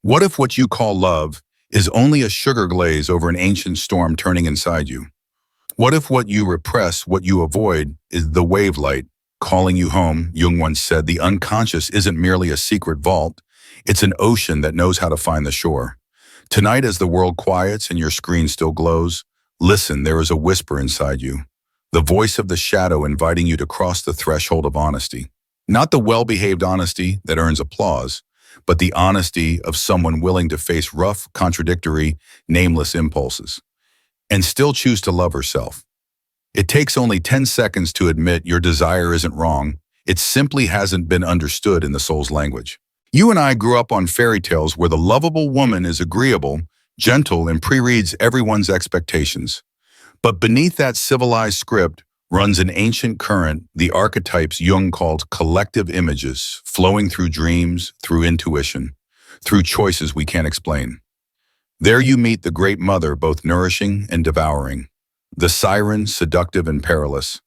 What if what you call love is only a sugar glaze over an ancient storm turning inside you? What if what you repress, what you avoid, is the wave light calling you home? Jung once said the unconscious isn't merely a secret vault, it's an ocean that knows how to find the shore. Tonight, as the world quiets and your screen still glows, listen, there is a whisper inside you, the voice of the shadow inviting you to cross the threshold of honesty. Not the well-behaved honesty that earns applause, but the honesty of someone willing to face rough, contradictory, nameless impulses and still choose to love herself. It takes only 10 seconds to admit your desire isn't wrong. It simply hasn't been understood in the soul's language. You and I grew up on fairy tales where the lovable woman is agreeable, gentle, and pre-reads everyone's expectations. But beneath that civilized script runs an ancient current, the archetypes Jung called collective images, flowing through dreams, through intuition, through choices we can't explain. There you meet the great mother, both nourishing and devouring, the siren, seductive and perilous,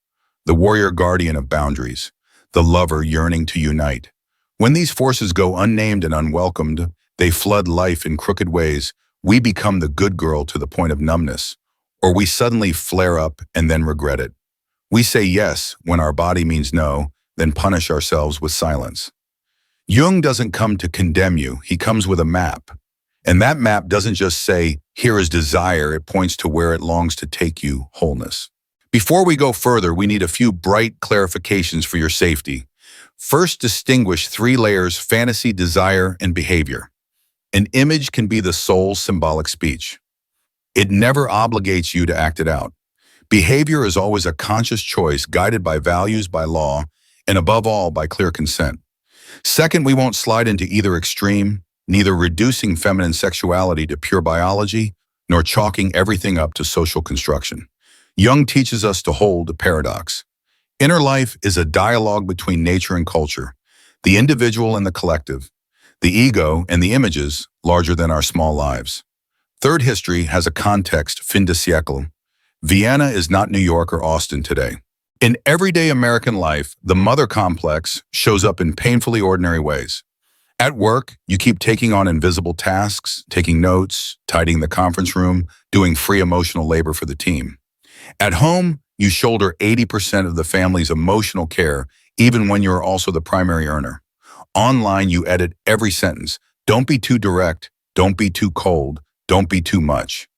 the warrior guardian of boundaries, the lover yearning to unite. When these forces go unnamed and unwelcomed, they flood life in crooked ways. We become the good girl to the point of numbness, or we suddenly flare up and then regret it. We say yes when our body means no, then punish ourselves with silence. Jung doesn't come to condemn you, he comes with a map. And that map doesn't just say, here is desire, it points to where it longs to take you, wholeness. Before we go further, we need a few bright clarifications for your safety. First, distinguish 3 layers: fantasy, desire, and behavior. An image can be the soul's symbolic speech. It never obligates you to act it out. Behavior is always a conscious choice guided by values, by law, and above all, by clear consent. Second, we won't slide into either extreme, neither reducing feminine sexuality to pure biology, nor chalking everything up to social construction. Jung teaches us to hold a paradox. Inner life is a dialogue between nature and culture, the individual and the collective, the ego and the images larger than our small lives. Third, history has a context, fin de siècle. Vienna is not New York or Austin today. In everyday American life, the mother complex shows up in painfully ordinary ways. At work, you keep taking on invisible tasks, taking notes, tidying the conference room, doing free emotional labor for the team. At home, you shoulder 80% of the family's emotional care, even when you're also the primary earner. Online, you edit every sentence. Don't be too direct, don't be too cold, don't be too much.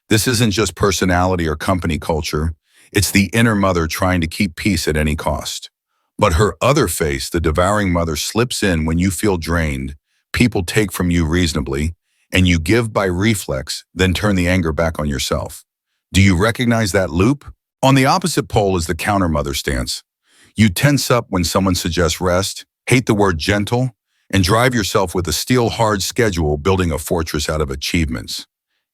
This isn't just personality or company culture. It's the inner mother trying to keep peace at any cost. But her other face, the devouring mother, slips in when you feel drained, people take from you reasonably, and you give by reflex, then turn the anger back on yourself. Do you recognize that loop? On the opposite pole is the counter-mother stance. You tense up when someone suggests rest, hate the word gentle, and drive yourself with a steel-hard schedule building a fortress out of achievements.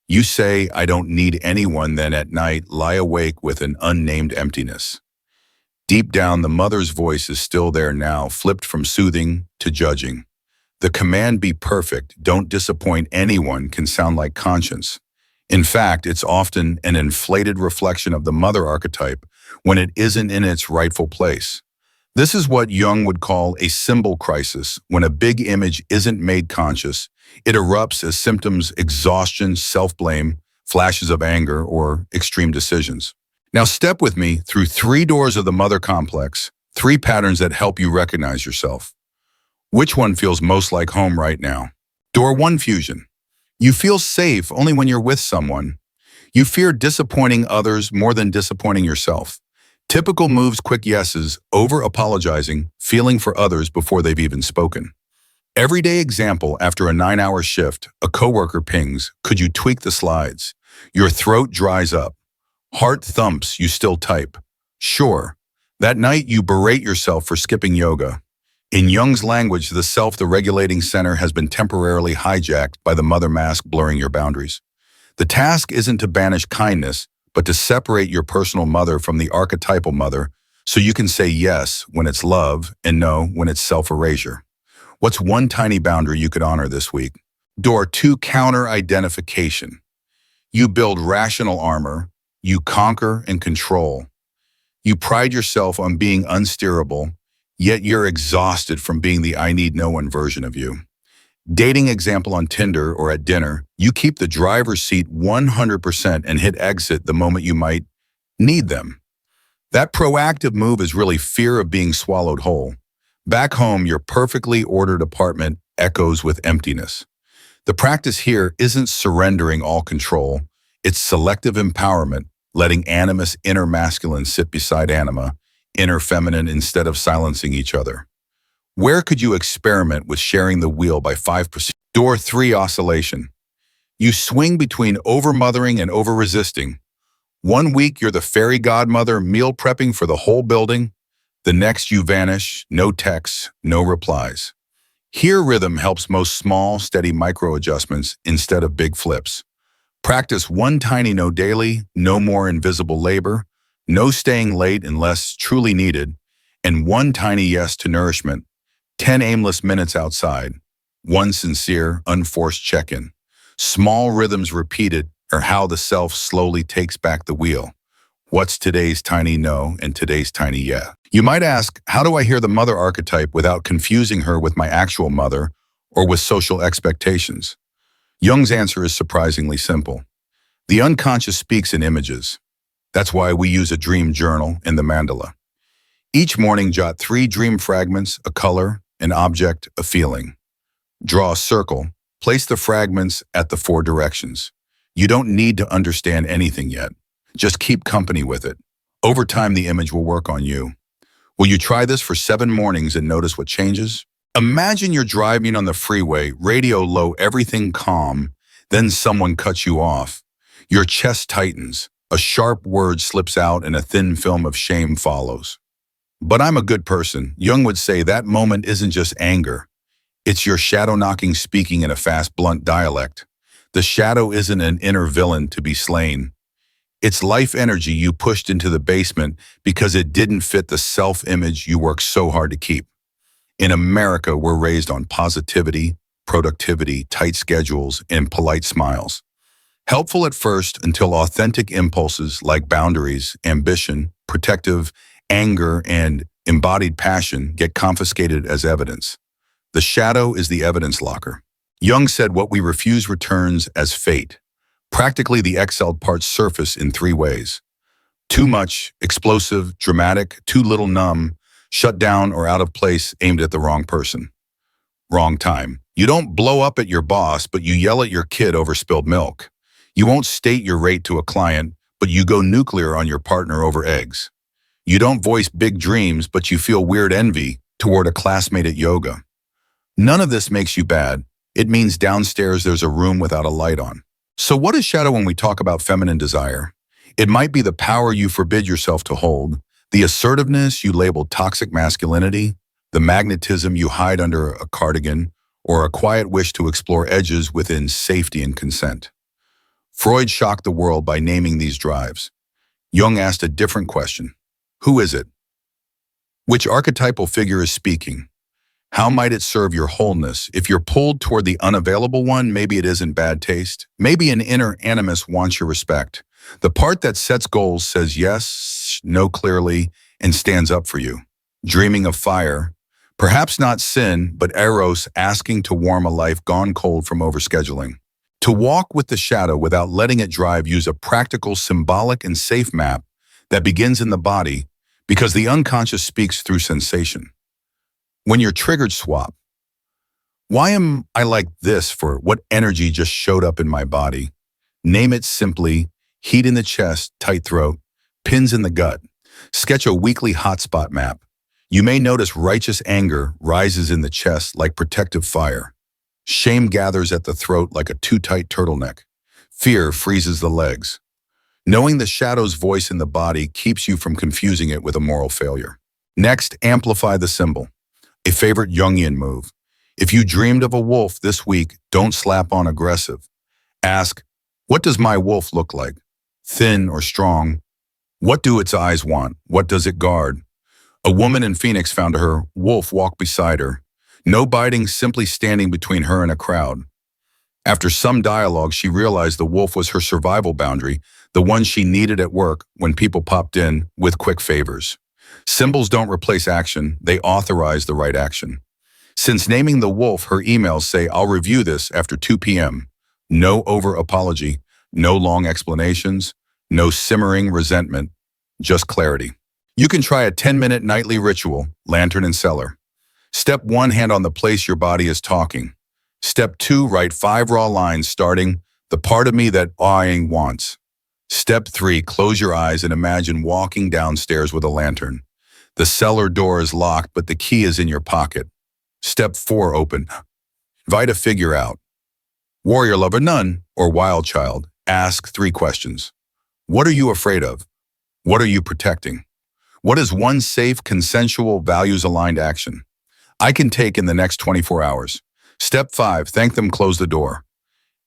You say, I don't need anyone, then at night lie awake with an unnamed emptiness. Deep down, the mother's voice is still there now, flipped from soothing to judging. The command, be perfect, don't disappoint anyone, can sound like conscience. In fact, it's often an inflated reflection of the mother archetype when it isn't in its rightful place. This is what Jung would call a symbol crisis. When a big image isn't made conscious, it erupts as symptoms: exhaustion, self-blame, flashes of anger, or extreme decisions. Now step with me through 3 doors of the mother complex, 3 patterns that help you recognize yourself. Which one feels most like home right now? Door 1, fusion. You feel safe only when you're with someone. You fear disappointing others more than disappointing yourself. Typical moves: quick yeses, over-apologizing, feeling for others before they've even spoken. Everyday example: after a 9-hour shift, a coworker pings, could you tweak the slides? Your throat dries up. Heart thumps, you still type. Sure. That night you berate yourself for skipping yoga. In Jung's language, the self, the regulating center, has been temporarily hijacked by the mother mask blurring your boundaries. The task isn't to banish kindness, but to separate your personal mother from the archetypal mother so you can say yes when it's love and no when it's self-erasure. What's one tiny boundary you could honor this week? Door 2, counter-identification. You build rational armor. You conquer and control. You pride yourself on being unsteerable, yet you're exhausted from being the I need no one version of you. Dating example on Tinder or at dinner, you keep the driver's seat 100% and hit exit the moment you might need them. That proactive move is really fear of being swallowed whole. Back home, your perfectly ordered apartment echoes with emptiness. The practice here isn't surrendering all control, it's selective empowerment, letting animus inner masculine sit beside anima, inner feminine instead of silencing each other. Where could you experiment with sharing the wheel by 5%? Door 3 oscillation. You swing between over-mothering and over-resisting. One week you're the fairy godmother meal prepping for the whole building. The next you vanish, no texts, no replies. Here rhythm helps most small, steady micro-adjustments instead of big flips. Practice one tiny no daily, no more invisible labor, no staying late unless truly needed, and one tiny yes to nourishment. 10 aimless minutes outside, one sincere, unforced check-in. Small rhythms repeated are how the self slowly takes back the wheel. What's today's tiny no and today's tiny yeah? You might ask, how do I hear the mother archetype without confusing her with my actual mother or with social expectations? Jung's answer is surprisingly simple. The unconscious speaks in images. That's why we use a dream journal in the mandala. Each morning, jot 3 dream fragments, a color, an object, a feeling. Draw a circle, place the fragments at the 4 directions. You don't need to understand anything yet. Just keep company with it. Over time, the image will work on you. Will you try this for 7 mornings and notice what changes? Imagine you're driving on the freeway, radio low, everything calm, then someone cuts you off. Your chest tightens, a sharp word slips out and a thin film of shame follows. But I'm a good person. Jung would say that moment isn't just anger. It's your shadow knocking speaking in a fast, blunt dialect. The shadow isn't an inner villain to be slain. It's life energy you pushed into the basement because it didn't fit the self-image you worked so hard to keep. In America, we're raised on positivity, productivity, tight schedules, and polite smiles. Helpful at first until authentic impulses like boundaries, ambition, protective, anger, and embodied passion get confiscated as evidence. The shadow is the evidence locker. Jung said what we refuse returns as fate. Practically, the exhaled parts surface in 3 ways. Too much, explosive, dramatic; too little, numb, shut down or out of place, aimed at the wrong person. Wrong time. You don't blow up at your boss, but you yell at your kid over spilled milk. You won't state your rate to a client, but you go nuclear on your partner over eggs. You don't voice big dreams, but you feel weird envy toward a classmate at yoga. None of this makes you bad. It means downstairs there's a room without a light on. So what is shadow when we talk about feminine desire? It might be the power you forbid yourself to hold, the assertiveness you label toxic masculinity, the magnetism you hide under a cardigan, or a quiet wish to explore edges within safety and consent. Freud shocked the world by naming these drives. Jung asked a different question. Who is it? Which archetypal figure is speaking? How might it serve your wholeness? If you're pulled toward the unavailable one, maybe it isn't bad taste. Maybe an inner animus wants your respect. The part that sets goals, says yes, no clearly, and stands up for you. Dreaming of fire, perhaps not sin, but eros asking to warm a life gone cold from overscheduling. To walk with the shadow without letting it drive, use a practical, symbolic, and safe map that begins in the body, because the unconscious speaks through sensation. When you're triggered, swap. Why am I like this? For what energy just showed up in my body? Name it simply: heat in the chest, tight throat, pins in the gut. Sketch a weekly hotspot map. You may notice righteous anger rises in the chest like protective fire. Shame gathers at the throat like a too tight turtleneck. Fear freezes the legs. Knowing the shadow's voice in the body keeps you from confusing it with a moral failure. Next, amplify the symbol. A favorite Jungian move. If you dreamed of a wolf this week, don't slap on aggressive. Ask, what does my wolf look like? Thin or strong? What do its eyes want? What does it guard? A woman in Phoenix found her wolf walk beside her. No biting, simply standing between her and a crowd. After some dialogue, she realized the wolf was her survival boundary, the one she needed at work when people popped in with quick favors. Symbols don't replace action, they authorize the right action. Since naming the wolf, her emails say, "I'll review this after 2 p.m. No over-apology, no long explanations, no simmering resentment, just clarity. You can try a 10-minute nightly ritual, lantern and cellar. Step 1, hand on the place your body is talking. Step 2, write 5 raw lines starting, "The part of me that awing wants." Step 3, close your eyes and imagine walking downstairs with a lantern. The cellar door is locked, but the key is in your pocket. Step 4, open. Invite a figure out. Warrior, lover, nun, or wild child. Ask 3 questions. What are you afraid of? What are you protecting? What is one safe, consensual, values-aligned action I can take in the next 24 hours? Step 5, thank them, close the door.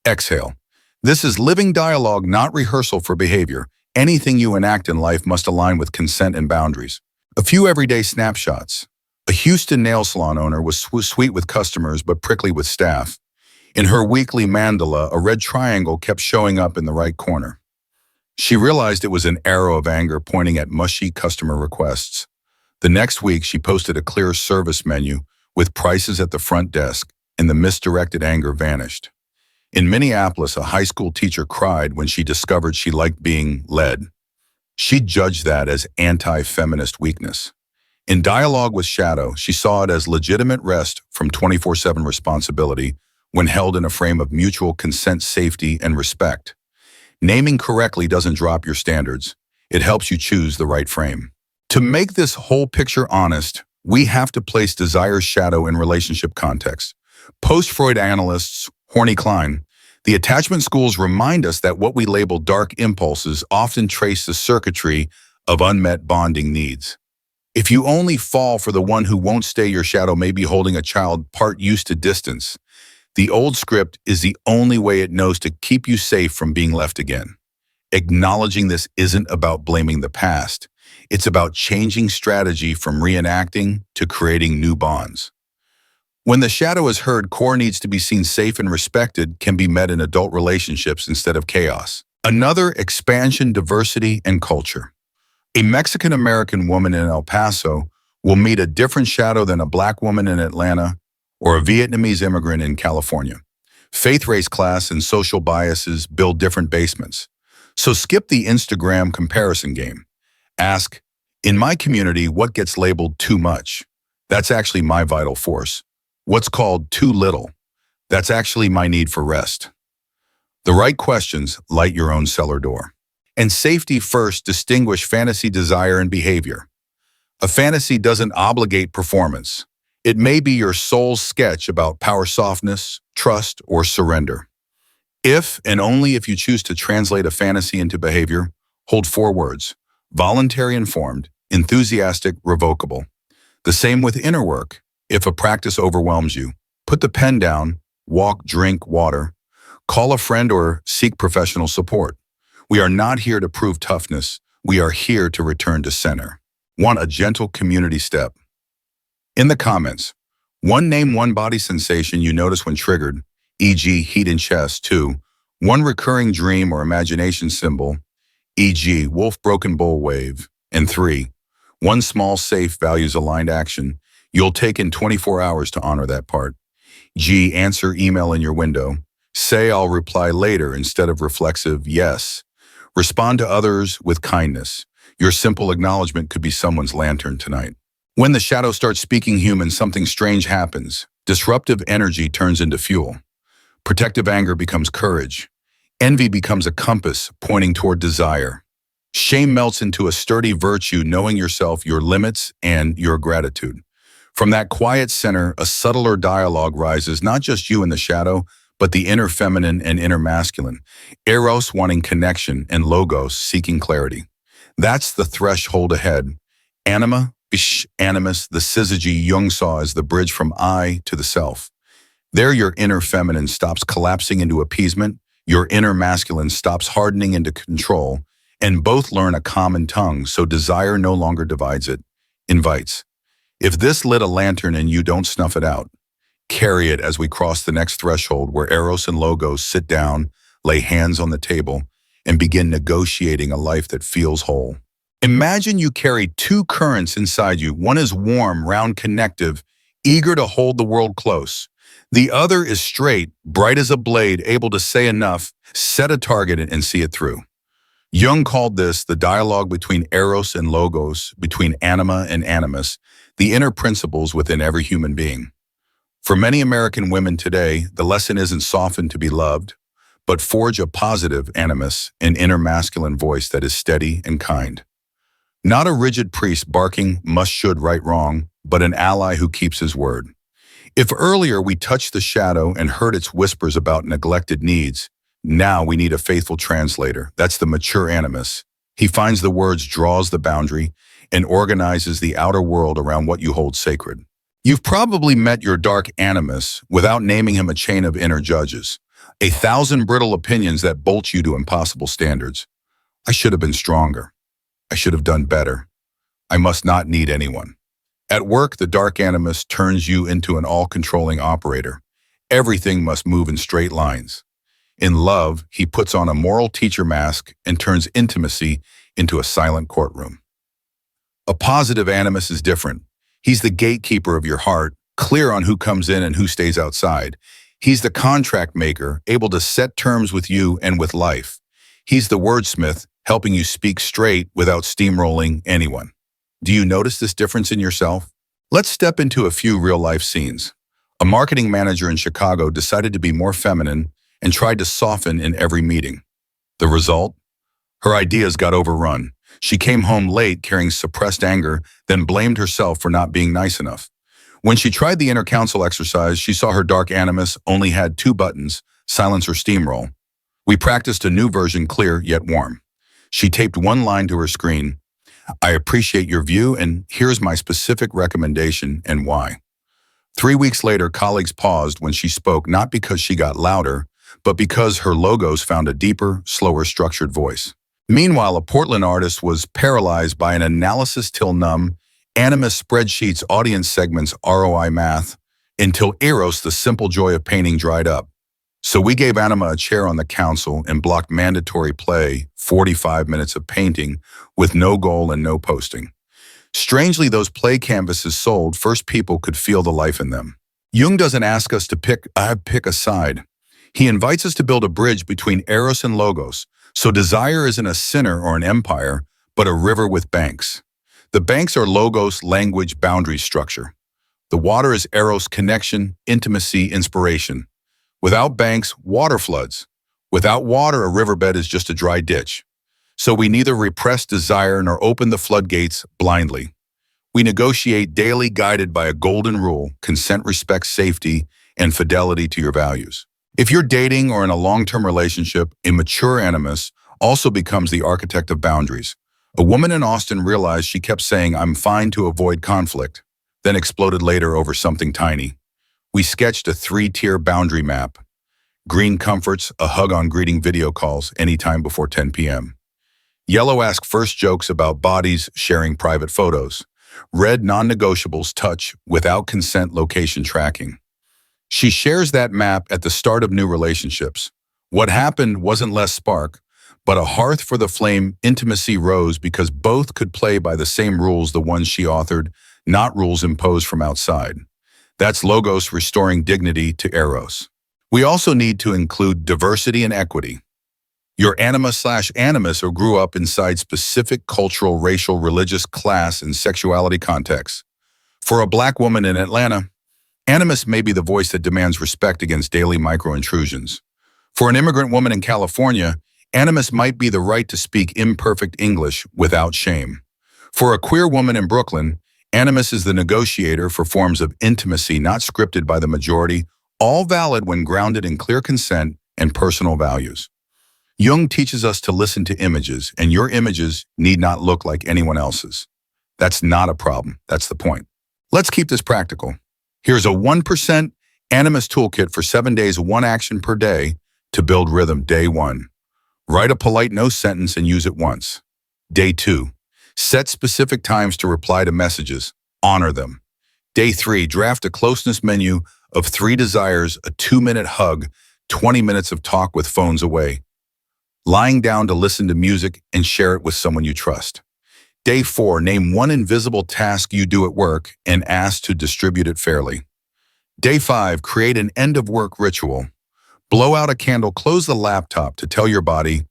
Exhale. This is living dialogue, not rehearsal for behavior. Anything you enact in life must align with consent and boundaries. A few everyday snapshots. A Houston nail salon owner was sweet with customers but prickly with staff. In her weekly mandala, a red triangle kept showing up in the right corner. She realized it was an arrow of anger pointing at mushy customer requests. The next week, she posted a clear service menu with prices at the front desk, and the misdirected anger vanished. In Minneapolis, a high school teacher cried when she discovered she liked being led. She judged that as anti-feminist weakness. In dialogue with shadow, she saw it as legitimate rest from 24/7 responsibility when held in a frame of mutual consent, safety, and respect. Naming correctly doesn't drop your standards. It helps you choose the right frame. To make this whole picture honest, we have to place desire's shadow in relationship context. Post-Freud analysts Horny Klein, the attachment schools remind us that what we label dark impulses often trace the circuitry of unmet bonding needs. If you only fall for the one who won't stay, your shadow may be holding a child part used to distance. The old script is the only way it knows to keep you safe from being left again. Acknowledging this isn't about blaming the past. It's about changing strategy from reenacting to creating new bonds. When the shadow is heard, core needs to be seen safe and respected can be met in adult relationships instead of chaos. Another, expansion, diversity, and culture. A Mexican-American woman in El Paso will meet a different shadow than a Black woman in Atlanta or a Vietnamese immigrant in California. Faith, race, class, and social biases build different basements. So skip the Instagram comparison game. Ask, in my community, what gets labeled too much? That's actually my vital force. What's called too little? That's actually my need for rest. The right questions light your own cellar door. And safety first, distinguish fantasy, desire, and behavior. A fantasy doesn't obligate performance. It may be your soul's sketch about power, softness, trust, or surrender. If and only if you choose to translate a fantasy into behavior, hold 4 words: voluntary, informed, enthusiastic, revocable. The same with inner work. If a practice overwhelms you, put the pen down, walk, drink water, call a friend, or seek professional support. We are not here to prove toughness. We are here to return to center. 1. A gentle community step. In the comments, 1. Name one body sensation you notice when triggered, e.g. heat in chest. 2. 1 recurring dream or imagination symbol, e.g. wolf, broken bowl wave. And 3. 1 small, safe, values-aligned action you'll take in 24 hours to honor that part. G. Answer email in your window. Say I'll reply later instead of reflexive yes. Respond to others with kindness. Your simple acknowledgement could be someone's lantern tonight. When the shadow starts speaking human, something strange happens. Disruptive energy turns into fuel. Protective anger becomes courage. Envy becomes a compass pointing toward desire. Shame melts into a sturdy virtue, knowing yourself, your limits, and your gratitude. From that quiet center, a subtler dialogue rises, not just you in the shadow, but the inner feminine and inner masculine. Eros wanting connection and Logos seeking clarity. That's the threshold ahead. Anima, animus, the syzygy Jung saw as the bridge from I to the self. There your inner feminine stops collapsing into appeasement, your inner masculine stops hardening into control, and both learn a common tongue, so desire no longer divides it, invites. If this lit a lantern and you don't snuff it out, carry it as we cross the next threshold where Eros and Logos sit down, lay hands on the table, and begin negotiating a life that feels whole. Imagine you carry 2 currents inside you. One is warm, round, connective, eager to hold the world close. The other is straight, bright as a blade, able to say enough, set a target, and see it through. Jung called this the dialogue between eros and logos, between anima and animus, the inner principles within every human being. For many American women today, the lesson isn't soften to be loved, but forge a positive animus, an inner masculine voice that is steady and kind. Not a rigid priest barking must, should, right, wrong, but an ally who keeps his word. If earlier we touched the shadow and heard its whispers about neglected needs, now we need a faithful translator. That's the mature animus. He finds the words, draws the boundary, and organizes the outer world around what you hold sacred. You've probably met your dark animus without naming him a chain of inner judges, 1,000 brittle opinions that bolt you to impossible standards. I should have been stronger. I should have done better. I must not need anyone. At work, the dark animus turns you into an all-controlling operator. Everything must move in straight lines. In love, he puts on a moral teacher mask and turns intimacy into a silent courtroom. A positive animus is different. He's the gatekeeper of your heart, clear on who comes in and who stays outside. He's the contract maker, able to set terms with you and with life. He's the wordsmith, helping you speak straight without steamrolling anyone. Do you notice this difference in yourself? Let's step into a few real-life scenes. A marketing manager in Chicago decided to be more feminine and tried to soften in every meeting. The result? Her ideas got overrun. She came home late carrying suppressed anger, then blamed herself for not being nice enough. When she tried the inner counsel exercise, she saw her dark animus only had 2 buttons, silence or steamroll. We practiced a new version, clear yet warm. She taped one line to her screen. I appreciate your view, and here's my specific recommendation and why. 3 weeks later, colleagues paused when she spoke, not because she got louder, but because her logos found a deeper, slower structured voice. Meanwhile, a Portland artist was paralyzed by an analysis till numb, animus spreadsheets, audience segments, ROI math, until eros, the simple joy of painting, dried up. So we gave anima a chair on the council and blocked mandatory play, 45 minutes of painting, with no goal and no posting. Strangely, those play canvases sold, first people could feel the life in them. Jung doesn't ask us to pick a side. He invites us to build a bridge between eros and logos, so desire isn't a sinner or an empire, but a river with banks. The banks are logos, language, boundary structure. The water is eros, connection, intimacy, inspiration. Without banks, water floods. Without water, a riverbed is just a dry ditch. So we neither repress desire nor open the floodgates blindly. We negotiate daily, guided by a golden rule: consent, respect, safety, and fidelity to your values. If you're dating or in a long-term relationship, a mature animus also becomes the architect of boundaries. A woman in Austin realized she kept saying, "I'm fine," to avoid conflict, then exploded later over something tiny. We sketched a 3-tier boundary map. Green comforts, a hug on greeting video calls anytime before 10 p.m. Yellow ask first jokes about bodies, sharing private photos. Red non-negotiables, touch without consent, location tracking. She shares that map at the start of new relationships. What happened wasn't less spark, but a hearth for the flame. Intimacy rose because both could play by the same rules, the ones she authored, not rules imposed from outside. That's logos restoring dignity to eros. We also need to include diversity and equity. Your anima/animus or grew up inside specific cultural, racial, religious, class, and sexuality contexts. For a Black woman in Atlanta, animus may be the voice that demands respect against daily micro-intrusions. For an immigrant woman in California, animus might be the right to speak imperfect English without shame. For a queer woman in Brooklyn, animus is the negotiator for forms of intimacy not scripted by the majority, all valid when grounded in clear consent and personal values. Jung teaches us to listen to images, and your images need not look like anyone else's. That's not a problem. That's the point. Let's keep this practical. Here's a 1% animus toolkit for 7 days, 1 action per day to build rhythm. Day 1, write a polite no sentence and use it once. Day 2, set specific times to reply to messages. Honor them. Day 3, draft a closeness menu of 3 desires, a 2-minute hug, 20 minutes of talk with phones away. Lying down to listen to music and share it with someone you trust. Day 4, name one invisible task you do at work and ask to distribute it fairly. Day 5, create an end-of-work ritual. Blow out a candle, close the laptop to tell your body,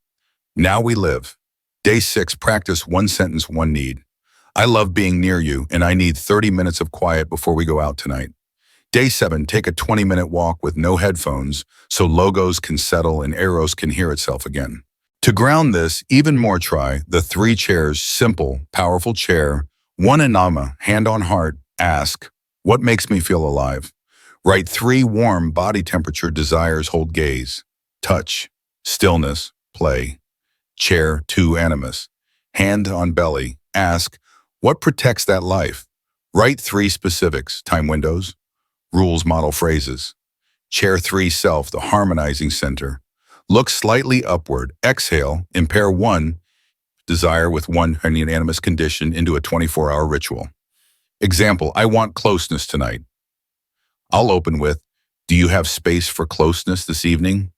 now we live. Day 6, practice one sentence, one need. I love being near you, and I need 30 minutes of quiet before we go out tonight. Day 7, take a 20-minute walk with no headphones so logos can settle and Eros can hear itself again. To ground this even more, try the 3 chairs, simple, powerful chair, one enigma, hand on heart, ask, what makes me feel alive? Write 3 warm body temperature desires, hold gaze, touch, stillness, play. Chair 2, animus, hand on belly, ask, what protects that life? Write 3 specifics, time windows, rules, model phrases. Chair 3, self, the harmonizing center. Look slightly upward, exhale, impair 1 desire with 1 unanimous condition into a 24-hour ritual. Example, I want closeness tonight. I'll open with, do you have space for closeness this evening?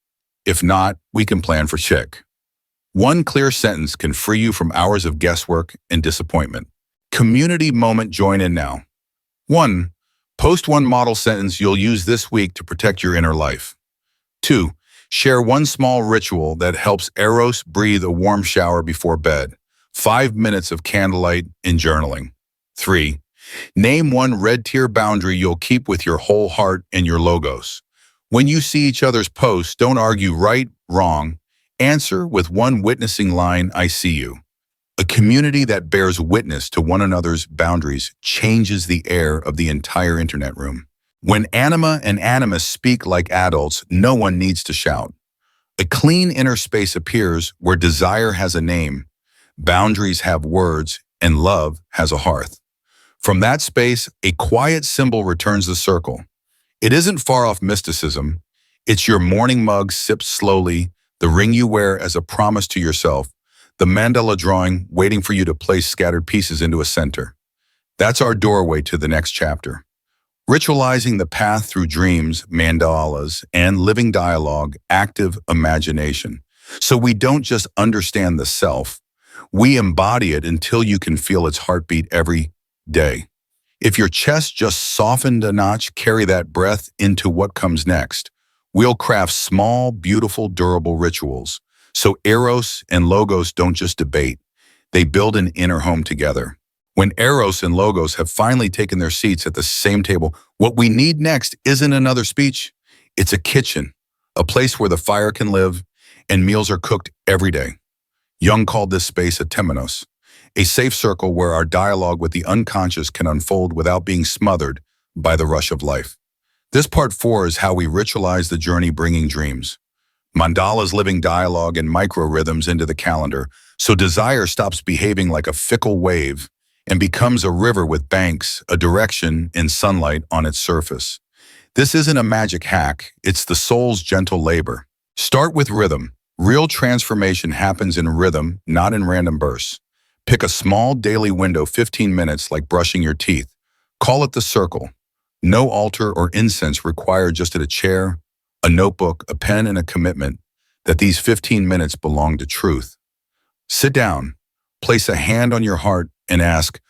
If not, we can plan for check. 1 clear sentence can free you from hours of guesswork and disappointment. Community moment, join in now. 1. Post 1 model sentence you'll use this week to protect your inner life. 2. Share 1 small ritual that helps Eros breathe, a warm shower before bed, 5 minutes of candlelight and journaling. 3. Name 1 red tier boundary you'll keep with your whole heart and your logos. When you see each other's posts, don't argue right, wrong. Answer with 1 witnessing line, I see you. A community that bears witness to one another's boundaries changes the air of the entire internet room. When anima and animus speak like adults, no one needs to shout. A clean inner space appears where desire has a name, boundaries have words, and love has a hearth. From that space, a quiet symbol returns the circle. It isn't far off mysticism. It's your morning mug sipped slowly, the ring you wear as a promise to yourself, the mandala drawing waiting for you to place scattered pieces into a center. That's our doorway to the next chapter. Ritualizing the path through dreams, mandalas, and living dialogue, active imagination. So we don't just understand the self, we embody it until you can feel its heartbeat every day. If your chest just softened a notch, carry that breath into what comes next. We'll craft small, beautiful, durable rituals. So Eros and Logos don't just debate, they build an inner home together. When Eros and Logos have finally taken their seats at the same table, what we need next isn't another speech. It's a kitchen, a place where the fire can live and meals are cooked every day. Jung called this space a temenos, a safe circle where our dialogue with the unconscious can unfold without being smothered by the rush of life. This part 4 is how we ritualize the journey, bringing dreams, mandalas, living dialogue, and micro-rhythms into the calendar, so desire stops behaving like a fickle wave and becomes a river with banks, a direction, and sunlight on its surface. This isn't a magic hack, it's the soul's gentle labor. Start with rhythm. Real transformation happens in rhythm, not in random bursts. Pick a small daily window, 15 minutes, like brushing your teeth. Call it the circle. No altar or incense required, just at a chair, a notebook, a pen, and a commitment that these 15 minutes belong to truth. Sit down, place a hand on your heart, and ask,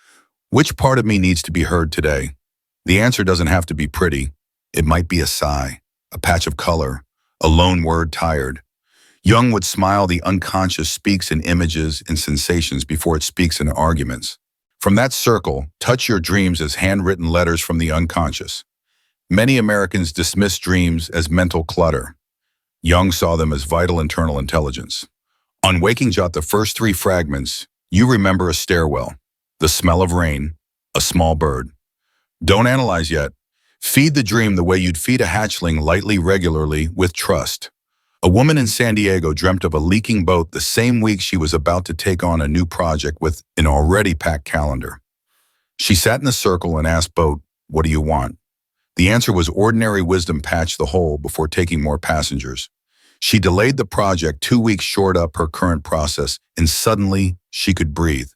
which part of me needs to be heard today? The answer doesn't have to be pretty. It might be a sigh, a patch of color, a lone word, tired. Jung would smile. The unconscious speaks in images and sensations before it speaks in arguments. From that circle, touch your dreams as handwritten letters from the unconscious. Many Americans dismiss dreams as mental clutter. Jung saw them as vital internal intelligence. On waking, jot the first 3 fragments. You remember a stairwell, the smell of rain, a small bird. Don't analyze yet. Feed the dream the way you'd feed a hatchling, lightly, regularly, with trust. A woman in San Diego dreamt of a leaking boat the same week she was about to take on a new project with an already packed calendar. She sat in a circle and asked boat, what do you want? The answer was ordinary wisdom, patch the hole before taking more passengers. She delayed the project 2 weeks, shored up her current process, and suddenly she could breathe.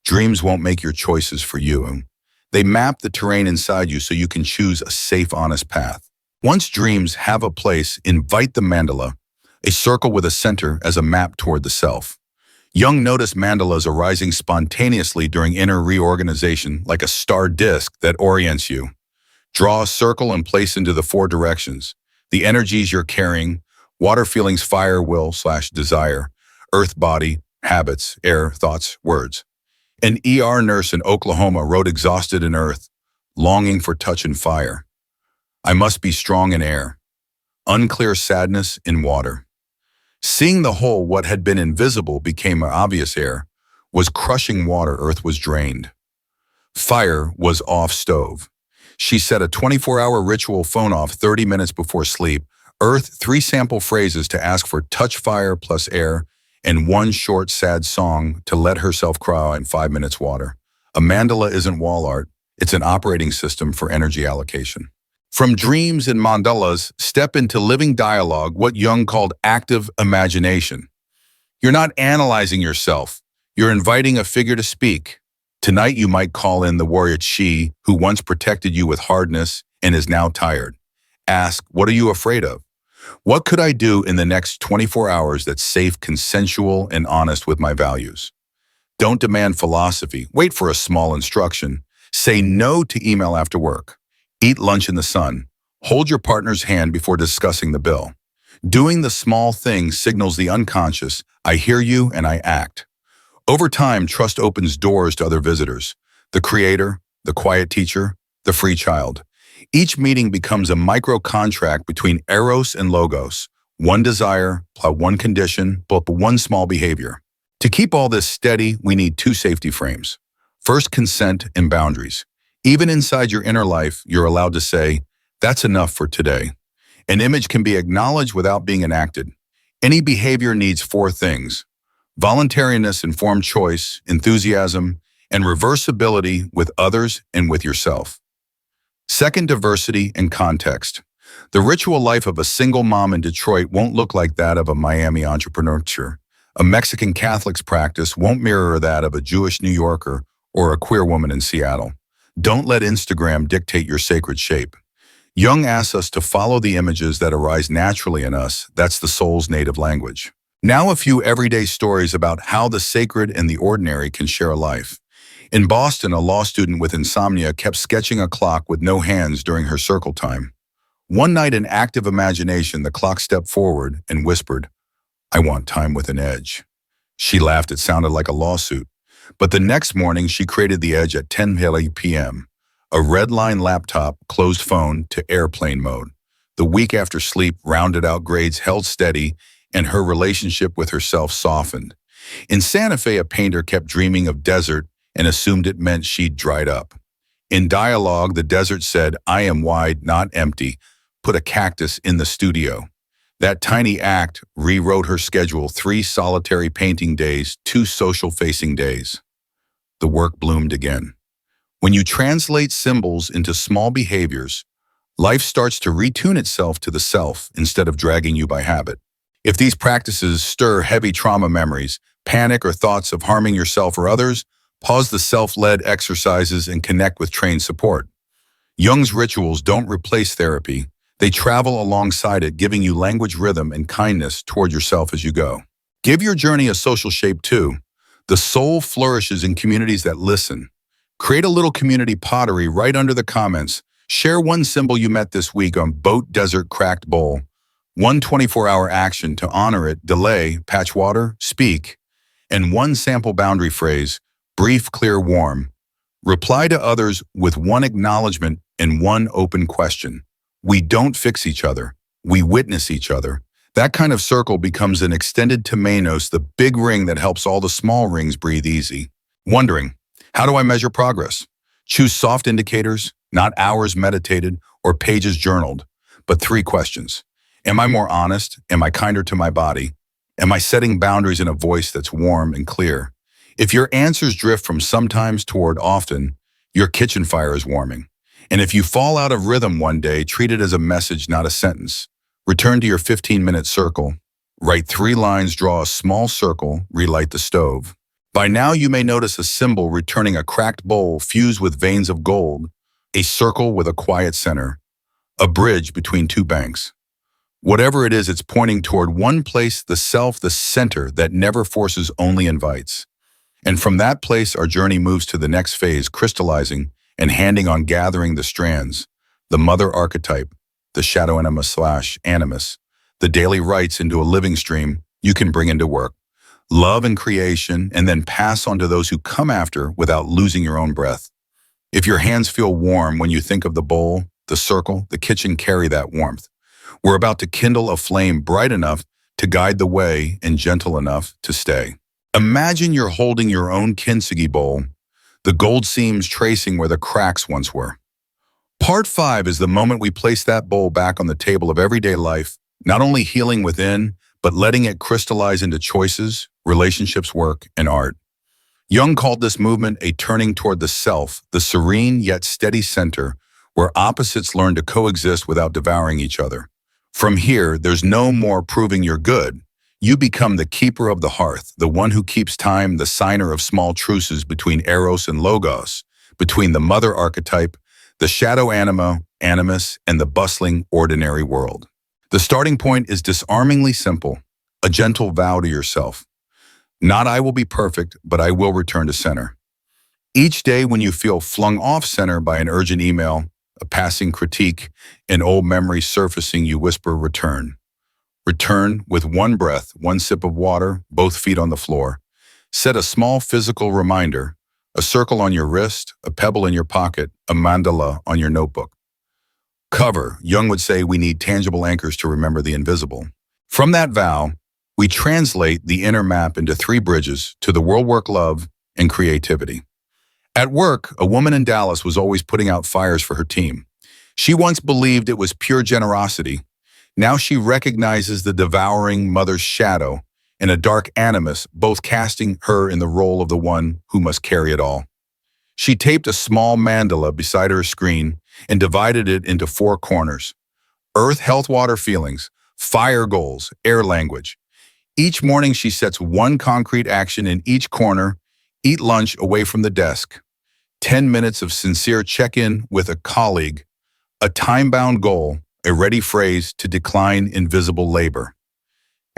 Dreams won't make your choices for you. They map the terrain inside you so you can choose a safe, honest path. Once dreams have a place, invite the mandala, a circle with a center as a map toward the self. Jung noticed mandalas arising spontaneously during inner reorganization like a star disk that orients you. Draw a circle and place into the four directions. The energies you're carrying: water feelings, fire, will/desire, earth body, habits, air, thoughts, words. An ER nurse in Oklahoma wrote exhausted in earth, longing for touch and fire. I must be strong in air. Unclear sadness in water. Seeing the whole, what had been invisible became obvious. Air was crushing water, earth was drained. Fire was off stove. She set a 24-hour ritual phone off 30 minutes before sleep. Earth, 3 sample phrases to ask for touch, fire plus air, and 1 short sad song to let herself cry in 5 minutes water. A mandala isn't wall art, it's an operating system for energy allocation. From dreams and mandalas, step into living dialogue, what Jung called active imagination. You're not analyzing yourself, you're inviting a figure to speak. Tonight you might call in the warrior she who once protected you with hardness and is now tired. Ask, what are you afraid of? What could I do in the next 24 hours that's safe, consensual, and honest with my values? Don't demand philosophy. Wait for a small instruction. Say no to email after work. Eat lunch in the sun. Hold your partner's hand before discussing the bill. Doing the small things signals the unconscious, I hear you and I act. Over time, trust opens doors to other visitors. The creator, the quiet teacher, the free child. Each meeting becomes a micro-contract between eros and logos. 1 desire, plus 1 condition, but 1 small behavior. To keep all this steady, we need 2 safety frames. First, consent and boundaries. Even inside your inner life, you're allowed to say, that's enough for today. An image can be acknowledged without being enacted. Any behavior needs 4 things: voluntariness, informed choice, enthusiasm, and reversibility with others and with yourself. Second, diversity and context. The ritual life of a single mom in Detroit won't look like that of a Miami entrepreneur. A Mexican Catholic's practice won't mirror that of a Jewish New Yorker or a queer woman in Seattle. Don't let Instagram dictate your sacred shape. Jung asks us to follow the images that arise naturally in us. That's the soul's native language. Now a few everyday stories about how the sacred and the ordinary can share a life. In Boston, a law student with insomnia kept sketching a clock with no hands during her circle time. One night, in active imagination, the clock stepped forward and whispered, I want time with an edge. She laughed. It sounded like a lawsuit. But the next morning, she created the edge at 10 p.m. A red line laptop, closed phone to airplane mode. The week after sleep, rounded out grades held steady, and her relationship with herself softened. In Santa Fe, a painter kept dreaming of desert and assumed it meant she'd dried up. In dialogue, the desert said, I am wide, not empty. Put a cactus in the studio. That tiny act rewrote her schedule: 3 solitary painting days, 2 social-facing days. The work bloomed again. When you translate symbols into small behaviors, life starts to retune itself to the self instead of dragging you by habit. If these practices stir heavy trauma memories, panic, or thoughts of harming yourself or others, pause the self-led exercises and connect with trained support. Jung's rituals don't replace therapy. They travel alongside it, giving you language, rhythm, and kindness toward yourself as you go. Give your journey a social shape too. The soul flourishes in communities that listen. Create a little community pottery right under the comments. Share 1 symbol you met this week on boat, desert, cracked bowl. 1 24-hour action to honor it: delay, patch water, speak. And 1 sample boundary phrase: brief, clear, warm. Reply to others with 1 acknowledgement and 1 open question. We don't fix each other. We witness each other. That kind of circle becomes an extended temenos, the big ring that helps all the small rings breathe easy. Wondering, how do I measure progress? Choose soft indicators, not hours meditated or pages journaled, but 3 questions. Am I more honest? Am I kinder to my body? Am I setting boundaries in a voice that's warm and clear? If your answers drift from sometimes toward often, your kitchen fire is warming. And if you fall out of rhythm one day, treat it as a message, not a sentence. Return to your 15-minute circle. Write 3 lines, draw a small circle, relight the stove. By now you may notice a symbol returning: a cracked bowl fused with veins of gold, a circle with a quiet center, a bridge between 2 banks. Whatever it is, it's pointing toward one place, the self, the center that never forces, only invites. And from that place, our journey moves to the next phase, crystallizing and handing on, gathering the strands, the mother archetype, the shadow animus, the daily rites into a living stream you can bring into work, love and creation, and then pass on to those who come after without losing your own breath. If your hands feel warm when you think of the bowl, the circle, the kitchen, carry that warmth. We're about to kindle a flame bright enough to guide the way and gentle enough to stay. Imagine you're holding your own kintsugi bowl, the gold seams tracing where the cracks once were. Part 5 is the moment we place that bowl back on the table of everyday life, not only healing within, but letting it crystallize into choices, relationships, work, and art. Jung called this movement a turning toward the self, the serene yet steady center, where opposites learn to coexist without devouring each other. From here, there's no more proving you're good. You become the keeper of the hearth, the one who keeps time, the signer of small truces between eros and logos, between the mother archetype, the shadow animus, and the bustling, ordinary world. The starting point is disarmingly simple, a gentle vow to yourself. Not I will be perfect, but I will return to center. Each day when you feel flung off center by an urgent email, a passing critique, an old memory surfacing, you whisper, return. Return with one breath, one sip of water, both feet on the floor. Set a small physical reminder, a circle on your wrist, a pebble in your pocket, a mandala on your notebook. Cover. Jung would say we need tangible anchors to remember the invisible. From that vow, we translate the inner map into 3 bridges to the world: work, love, and creativity. At work, a woman in Dallas was always putting out fires for her team. She once believed it was pure generosity. Now she recognizes the devouring mother's shadow and a dark animus, both casting her in the role of the one who must carry it all. She taped a small mandala beside her screen and divided it into 4 corners: earth, health, water, feelings; fire, goals; air, language. Each morning she sets one concrete action in each corner: eat lunch away from the desk. 10 minutes of sincere check-in with a colleague, a time-bound goal, a ready phrase to decline invisible labor.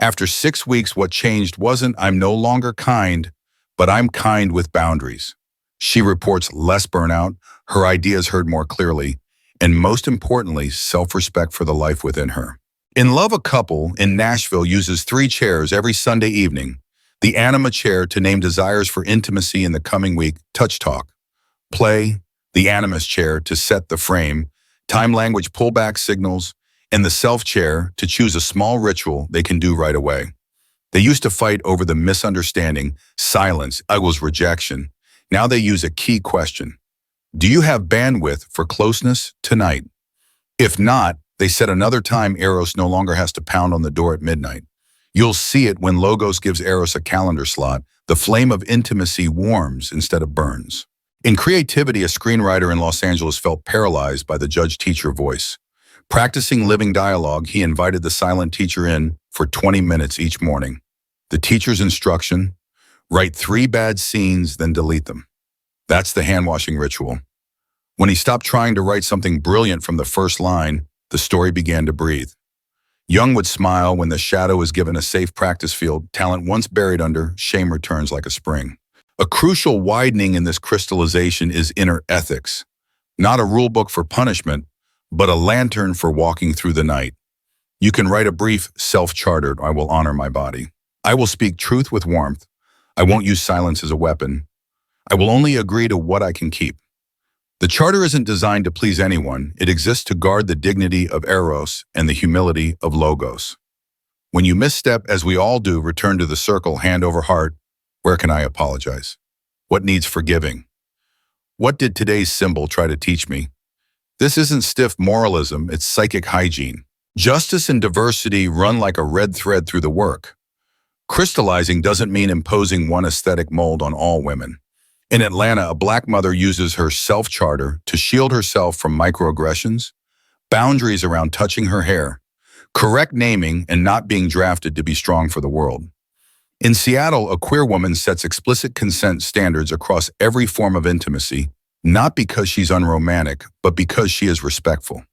After 6 weeks, what changed wasn't I'm no longer kind, but I'm kind with boundaries. She reports less burnout, her ideas heard more clearly, and most importantly, self-respect for the life within her. In Love, a couple in Nashville uses 3 chairs every Sunday evening: the anima chair to name desires for intimacy in the coming week, touch talk; play, the animus chair to set the frame, time language pullback signals; and the self chair to choose a small ritual they can do right away. They used to fight over the misunderstanding, silence, equals rejection. Now they use a key question: do you have bandwidth for closeness tonight? If not, they set another time Eros no longer has to pound on the door at midnight. You'll see it when Logos gives Eros a calendar slot. The flame of intimacy warms instead of burns. In creativity, a screenwriter in Los Angeles felt paralyzed by the judge-teacher voice. Practicing living dialogue, he invited the silent teacher in for 20 minutes each morning. The teacher's instruction: write 3 bad scenes, then delete them. That's the hand-washing ritual. When he stopped trying to write something brilliant from the first line, the story began to breathe. Jung would smile when the shadow is given a safe practice field. Talent once buried under, shame returns like a spring. A crucial widening in this crystallization is inner ethics. Not a rule book for punishment, but a lantern for walking through the night. You can write a brief self-chartered: I will honor my body. I will speak truth with warmth. I won't use silence as a weapon. I will only agree to what I can keep. The charter isn't designed to please anyone. It exists to guard the dignity of Eros and the humility of Logos. When you misstep, as we all do, return to the circle, hand over heart. Where can I apologize? What needs forgiving? What did today's symbol try to teach me? This isn't stiff moralism, it's psychic hygiene. Justice and diversity run like a red thread through the work. Crystallizing doesn't mean imposing one aesthetic mold on all women. In Atlanta, a Black mother uses her self-charter to shield herself from microaggressions, boundaries around touching her hair, correct naming, and not being drafted to be strong for the world. In Seattle, a queer woman sets explicit consent standards across every form of intimacy, not because she's unromantic, but because she is respectful.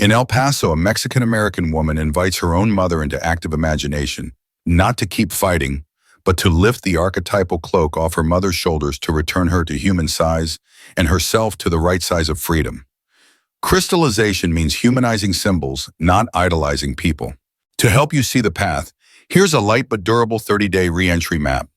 In El Paso, a Mexican-American woman invites her own mother into active imagination, not to keep fighting, but to lift the archetypal cloak off her mother's shoulders to return her to human size and herself to the right size of freedom. Crystallization means humanizing symbols, not idolizing people. To help you see the path, here's a light but durable 30-day re-entry map.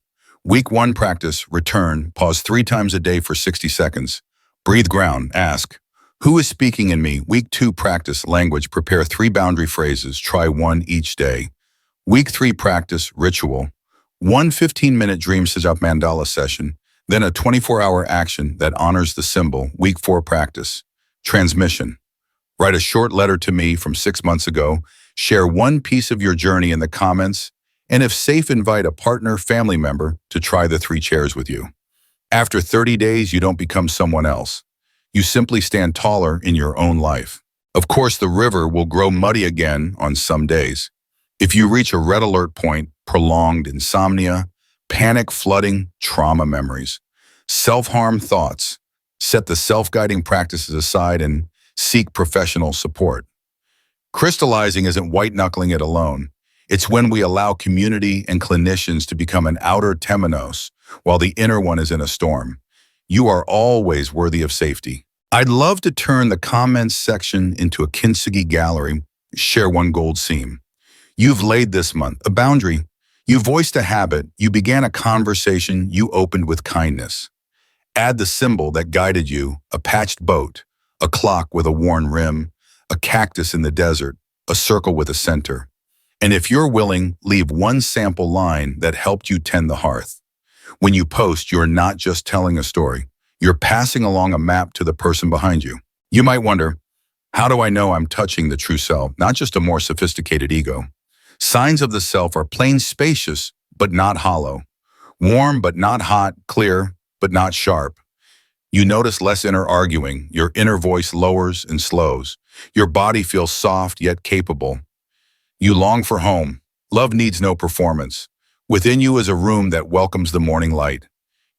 Week 1 practice, return, pause 3 times a day for 60 seconds. Breathe ground, ask, who is speaking in me? Week 2 practice, language, prepare 3 boundary phrases, try 1 each day. Week 3 practice, ritual, 1 15-minute dream sajap mandala session, then a 24-hour action that honors the symbol. Week 4 practice, transmission. Write a short letter to me from 6 months ago, share 1 piece of your journey in the comments, and if safe, invite a partner, family member to try the 3 chairs with you. After 30 days, you don't become someone else. You simply stand taller in your own life. Of course, the river will grow muddy again on some days. If you reach a red alert point, prolonged insomnia, panic, flooding, trauma memories, self-harm thoughts, set the self-guiding practices aside and seek professional support. Crystallizing isn't white-knuckling it alone. It's when we allow community and clinicians to become an outer temenos while the inner one is in a storm. You are always worthy of safety. I'd love to turn the comments section into a kintsugi gallery. Share 1 gold seam. You've laid this month a boundary. You voiced a habit. You began a conversation. You opened with kindness. Add the symbol that guided you, a patched boat, a clock with a worn rim, a cactus in the desert, a circle with a center. And if you're willing, leave 1 sample line that helped you tend the hearth. When you post, you're not just telling a story. You're passing along a map to the person behind you. You might wonder, how do I know I'm touching the true self, not just a more sophisticated ego? Signs of the self are plain spacious, but not hollow. Warm, but not hot, clear, but not sharp. You notice less inner arguing. Your inner voice lowers and slows. Your body feels soft yet capable. You long for home. Love needs no performance. Within you is a room that welcomes the morning light.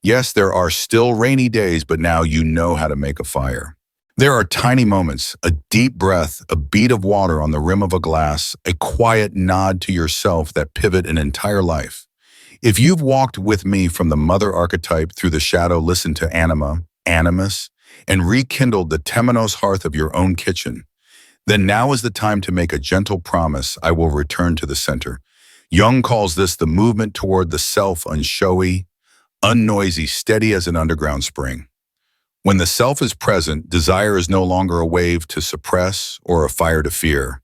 Yes, there are still rainy days, but now you know how to make a fire. There are tiny moments, a deep breath, a bead of water on the rim of a glass, a quiet nod to yourself that pivot an entire life. If you've walked with me from the mother archetype through the shadow, listened to anima, animus, and rekindled the temenos hearth of your own kitchen, then now is the time to make a gentle promise. I will return to the center. Jung calls this the movement toward the self, unshowy, unnoisy, steady as an underground spring. When the self is present, desire is no longer a wave to suppress or a fire to fear.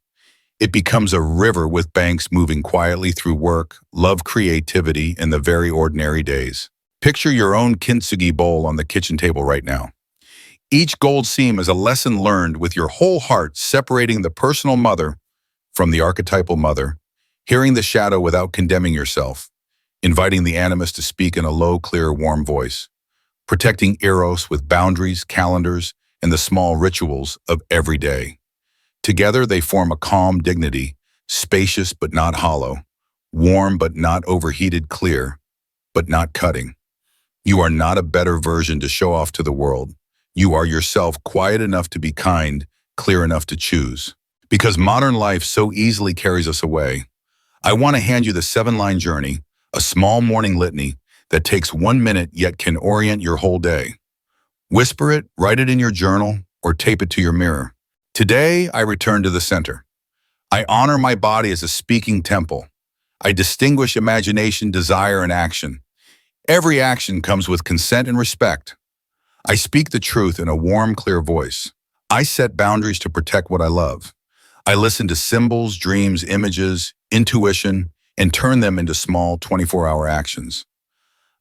It becomes a river with banks moving quietly through work, love, creativity, and the very ordinary days. Picture your own kintsugi bowl on the kitchen table right now. Each gold seam is a lesson learned with your whole heart, separating the personal mother from the archetypal mother, hearing the shadow without condemning yourself, inviting the animus to speak in a low, clear, warm voice, protecting eros with boundaries, calendars, and the small rituals of every day. Together, they form a calm dignity, spacious but not hollow, warm but not overheated, clear but not cutting. You are not a better version to show off to the world. You are yourself, quiet enough to be kind, clear enough to choose. Because modern life so easily carries us away, I want to hand you the 7-line journey, a small morning litany that takes 1 minute yet can orient your whole day. Whisper it, write it in your journal, or tape it to your mirror. Today, I return to the center. I honor my body as a speaking temple. I distinguish imagination, desire, and action. Every action comes with consent and respect. I speak the truth in a warm, clear voice. I set boundaries to protect what I love. I listen to symbols, dreams, images, intuition, and turn them into small 24-hour actions.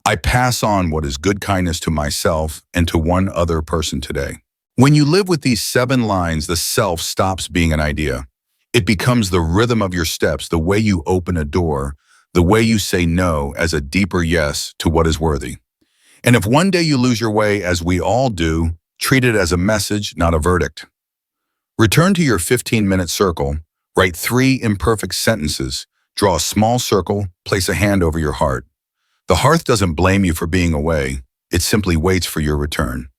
I pass on what is good kindness to myself and to one other person today. When you live with these 7 lines, the self stops being an idea. It becomes the rhythm of your steps, the way you open a door, the way you say no as a deeper yes to what is worthy. And if one day you lose your way, as we all do, treat it as a message, not a verdict. Return to your 15-minute circle, write 3 imperfect sentences, draw a small circle, place a hand over your heart. The hearth doesn't blame you for being away. It simply waits for your return.